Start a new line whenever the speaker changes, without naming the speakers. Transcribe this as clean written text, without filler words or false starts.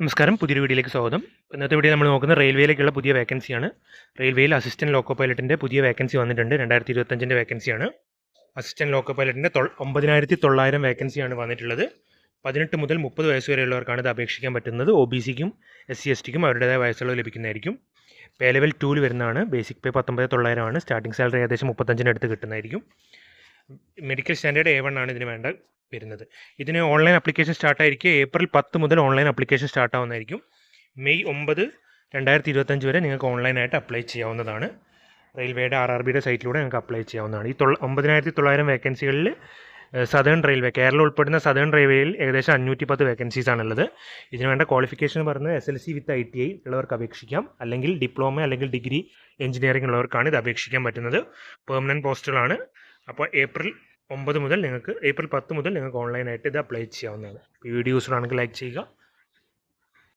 നമസ്കാരം, പുതിയൊരു വീഡിയോയിലേക്ക് സ്വാഗതം. ഇന്നത്തെ വീഡിയോ നമ്മൾ നോക്കുന്നത് റെയിൽവേയിലേക്കുള്ള പുതിയ വേക്കൻസിയാണ്. റെയിൽവേയിൽ അസിസ്റ്റന്റ് ലോക്കോ പൈലറ്റിൻ്റെ പുതിയ വേക്കൻസി വന്നിട്ടുണ്ട്. 2025 വേക്കൻസിയാണ്. അസിസ്റ്റന്റ് ലോക്കോ പൈലറ്റിൻ്റെ 9,900 വേക്കൻസിയാണ് വന്നിട്ടുള്ളത്. 18 മുതൽ 30 വയസ്സ് വരെയുള്ളവർക്കാണ് ഇത് അപേക്ഷിക്കാൻ പറ്റുന്നത്. OBCക്കും SC/STക്കും അവരുടേതായ വയസ്സുള്ളത് ലഭിക്കുന്നതായിരിക്കും. പേ ലെവൽ 2 വരുന്നതാണ്. ബേസിക് പേ 19,900 ആണ്. സ്റ്റാർട്ടിംഗ് സാലറി ഏകദേശം 35 അടുത്ത് കിട്ടുന്നതായിരിക്കും. മെഡിക്കൽ സ്റ്റാൻഡേർഡ് A1 ആണ് ഇതിന് വേണ്ട വരുന്നത്. ഇതിന് ഓൺലൈൻ ആപ്ലിക്കേഷൻ സ്റ്റാർട്ടായിരിക്കും ഏപ്രിൽ 10 മുതൽ ഓൺലൈൻ ആപ്ലിക്കേഷൻ സ്റ്റാർട്ടാവുന്നതായിരിക്കും. മെയ് 9, 2025 വരെ നിങ്ങൾക്ക് ഓൺലൈനായിട്ട് അപ്ലൈ ചെയ്യാവുന്നതാണ്. റെയിൽവേയുടെ RRBയുടെ സൈറ്റിലൂടെ നിങ്ങൾക്ക് അപ്ലൈ ചെയ്യാവുന്നതാണ്. ഈ 9,900 വേക്കൻസികളിൽ സദേൺ റെയിൽവേ, കേരളം ഉൾപ്പെടുന്ന സദേൺ റെയിൽവേയിൽ ഏകദേശം 510 വേക്കൻസീസ് ആണുള്ളത്. ഇതിന് വേണ്ട ക്വാളിഫിക്കേഷൻ പറയുന്നത് SLC വിത്ത് ITI ഉള്ളവർക്ക് അപേക്ഷിക്കാം, അല്ലെങ്കിൽ ഡിപ്ലോമ അല്ലെങ്കിൽ ഡിഗ്രി എഞ്ചിനീയറിംഗ് ഉള്ളവർക്കാണ് ഇത് അപേക്ഷിക്കാൻ പറ്റുന്നത്. പെർമനൻറ്റ് പോസ്റ്റുകളാണ്. അപ്പോൾ ഏപ്രിൽ 10 മുതൽ നിങ്ങൾക്ക് ഓൺലൈനായിട്ട് ഇത് അപ്ലൈ ചെയ്യാവുന്നതാണ്. ഈ വീഡിയോ യൂസ്ഫുൾ ആണെങ്കിൽ ലൈക്ക് ചെയ്യുക.